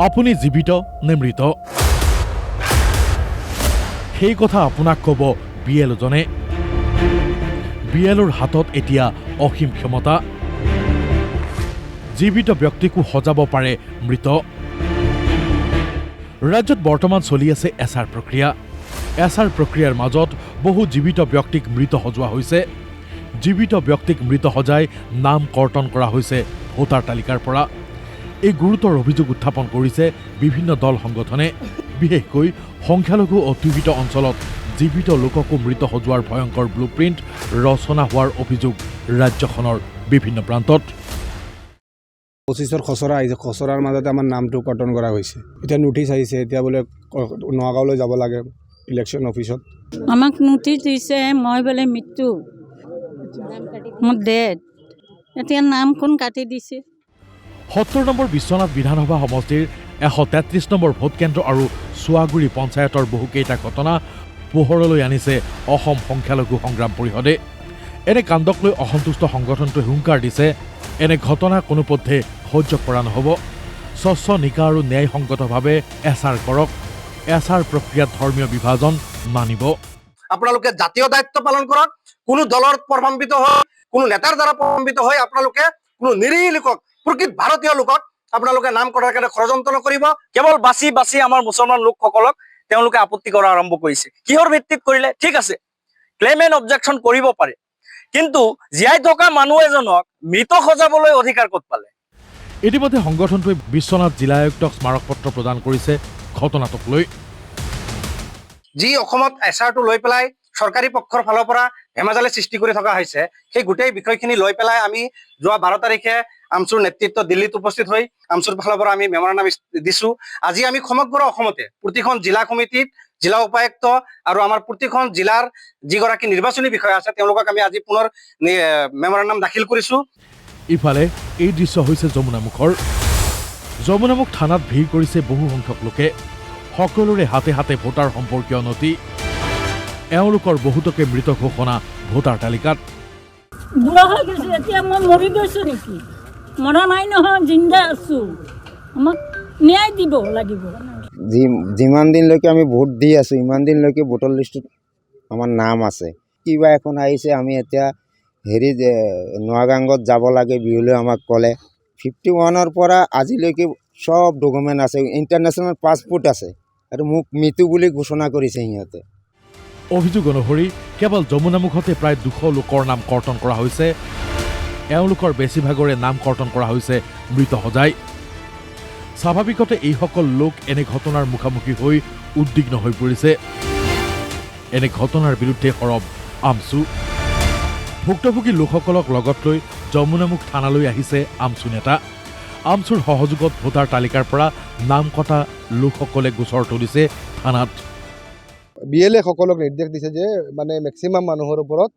আপুনি জীৱিত নে মৃত সেই কথা আপোনাক ক'ব বিএলজনে বিএলৰ হাতত এতিয়া অসীম ক্ষমতা জীৱিত ব্যক্তিকো সজাব পাৰে মৃত ৰাজ্যত বৰ্তমান চলি আছে এছআৰ প্ৰক্ৰিয়া এছআৰ প্ৰক্ৰিয়াৰ মাজত বহু জীৱিত ব্যক্তিক মৃত সজোৱা হৈছে জীৱিত ব্যক্তিক মৃত সজাই নাম কৰ্তন কৰা হৈছে ভোটাৰ তালিকাৰ পৰা এই গুৰুতৰ অভিযোগ উত্থাপন কৰিছে বিভিন্ন দল সংগঠনে বিশেষকৈ সংখ্যালঘু অধ্যুষিত অঞ্চলত জীৱিত লোককো মৃত সজোৱাৰ ভয়ংকৰ ব্লুপ্ৰিণ্ট ৰচনা হোৱাৰ অভিযোগ ৰাজ্যখনৰ বিভিন্ন প্ৰান্তত 25ৰ খচৰা আহিছে খচৰাৰ মাজতে আমাৰ নামটো কৰ্তন কৰা হৈছে এতিয়া নোটিছ আহিছে এতিয়া বোলে নগাঁৱলৈ যাব লাগে ইলেকশ্যন অফিচত আমাক নোটিছ দিছে মই বোলে মৃত্যু মোৰ ডেড এতিয়া নামখন কাটি দিছে 70 নম্বৰ বিশ্বনাথ বিধানসভা সমষ্টিৰ 133 নম্বৰ ভোটকেন্দ্ৰ আৰু চুৱাগুৰি পঞ্চায়তৰ বহুকেইটা ঘটনা পোহৰলৈ আনিছে অসম সংখ্যালঘু সংগ্ৰাম পৰিষদে এনে কাণ্ডক লৈ অসন্তুষ্ট সংগঠনটোৱে হুংকাৰ দিছে এনে ঘটনা কোনোপধ্যে সহ্য কৰা নহ'ব স্বচ্ছ নিকা আৰু ন্যায়সংগতভাৱে এছআৰ কৰক এছআৰ প্ৰক্ৰিয়াত ধৰ্মীয় বিভাজন মানিব আপোনালোকে জাতীয় দায়িত্ব পালন কৰক কোনো দলৰ প্ৰভাৱিত হয় কোনো নেতাৰ দ্বাৰা প্ৰভাৱিত হয় আপোনালোকে কোনো নিৰীহ লোকক প্ৰকৃত ভাৰতীয় লোকক আপোনালোকে নাম কৰাৰ কাৰণে ষড়যন্ত্ৰ নকৰিব কেৱল বাছি বাছি আমাৰ মুছলমান লোকসকলক তেওঁলোকে আপত্তি কৰা আৰম্ভ কৰিছে কিহৰ ভিত্তিত কৰিলে ঠিক আছে ক্লেইম এণ্ড অবজেকশ্যন কৰিব পাৰে কিন্তু জীয়াই থকা মানুহ এজনক মৃত সজাবলৈ অধিকাৰ ক'ত পালে ইতিমধ্যে সংগঠনটোৱে বিশ্বনাথ জিলা আয়ুক্তক স্মাৰকপত্ৰ প্ৰদান কৰিছে ঘটনাটোক লৈ যি অসমত এছআৰটো লৈ পেলাই চৰকাৰী পক্ষৰ ফালৰ পৰা হেমাজালে সৃষ্টি কৰি থকা হৈছে সেই গোটেই বিষয়খিনি লৈ পেলাই আমি যোৱা 12 তাৰিখে আমচুৰ নেতৃত্ব দিল্লীত উপস্থিত হৈ আমচুৰ ফালৰ পৰা আমি মেমৰেণ্ডাম দিছো আজি আমি সমগ্ৰ অসমতে প্ৰতিখন জিলা কমিটিত জিলা উপায়ুক্ত আৰু আমাৰ প্ৰতিখন জিলাৰ যিগৰাকী নিৰ্বাচনী বিষয়া আছে তেওঁলোকক আমি আজি পুনৰ মেমৰেণ্ডাম দাখিল কৰিছো ইফালে এই দৃশ্য হৈছে যমুনামুখ থানাত ভিৰ কৰিছে বহু সংখ্যক লোকে সকলোৰে হাতে হাতে ভোটাৰ সম্পৰ্কীয় নথি এওঁলোকৰ বহুতকে মৃত ঘোষণা ভোটাৰ তালিকাত বুঢ়া হৈ গৈছে এতিয়া মই মৰি গৈছোঁ নেকি মৰা নাই নহয় জিন্দা আছোঁ আমাক ন্যায় দিব লাগিব যিমান দিনলৈকে আমি ভোট দি আছোঁ ইমান দিনলৈকে ভোটাৰ লিষ্টত আমাৰ নাম আছে কিবা এখন আহিছে আমি এতিয়া হেৰি নোৱাগাঙত যাব লাগে বিহুলৈ আমাক ক'লে 51ৰ পৰা আজিলৈকে সব ডকুমেণ্ট আছে ইণ্টাৰনেশ্যনেল পাছপোৰ্ট আছে আৰু মোক মৃত্যু বুলি ঘোষণা কৰিছে সিহঁতে অভিযোগ অনুসৰি কেৱল যমুনামুখতে প্ৰায় 200 লোকৰ নাম কৰ্তন কৰা হৈছে এওঁলোকৰ বেছিভাগৰে নাম কৰ্তন কৰা হৈছে মৃত সজাই স্বাভাৱিকতে এইসকল লোক এনে ঘটনাৰ মুখামুখি হৈ উদ্বিগ্ন হৈ পৰিছে এনে ঘটনাৰ বিৰুদ্ধে সৰব আমচু ভুক্তভোগী লোকসকলক লগত লৈ যমুনামুখ থানালৈ আহিছে আমচু নেতা আমচুৰ সহযোগত ভোটাৰ তালিকাৰ পৰা নাম কটা লোকসকলে গোচৰ তুলিছে থানাত বিএলএ সকলক নিৰ্দেশ দিছে যে মানে মেক্সিমাম মানুহৰ ওপৰত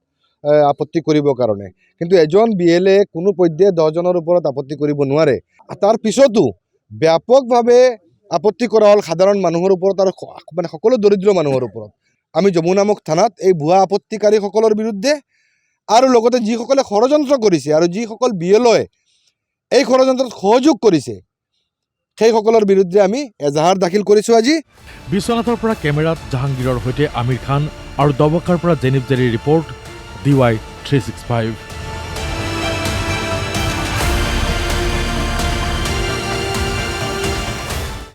আপত্তি কৰিবৰ কাৰণে কিন্তু এজন বিএলএ কোনো পৰ্যায়ে 10 জনৰ ওপৰত আপত্তি কৰিব নোৱাৰে তাৰ পিছতো ব্যাপকভাৱে আপত্তি কৰা হ'ল সাধাৰণ মানুহৰ ওপৰত আৰু মানে সকলো দৰিদ্ৰ মানুহৰ ওপৰত আমি যমুনামুখ থানাত এই ভুৱা আপত্তিকাৰীসকলৰ বিৰুদ্ধে আৰু লগতে যিসকলে ষড়যন্ত্ৰ কৰিছে আৰু যিসকল বিএলএ এই ষড়যন্ত্ৰত সহযোগ কৰিছে সেইসকলৰ বিৰুদ্ধে আমি এজাহাৰ দাখিল কৰিছোঁ আজি বিশ্বনাথৰ পৰা কেমেৰাত জাহাংগীৰৰ সৈতে আমিৰ খান আৰু দবকাৰ পৰা জেনিফ জেৰিৰ ৰিপৰ্ট DY 365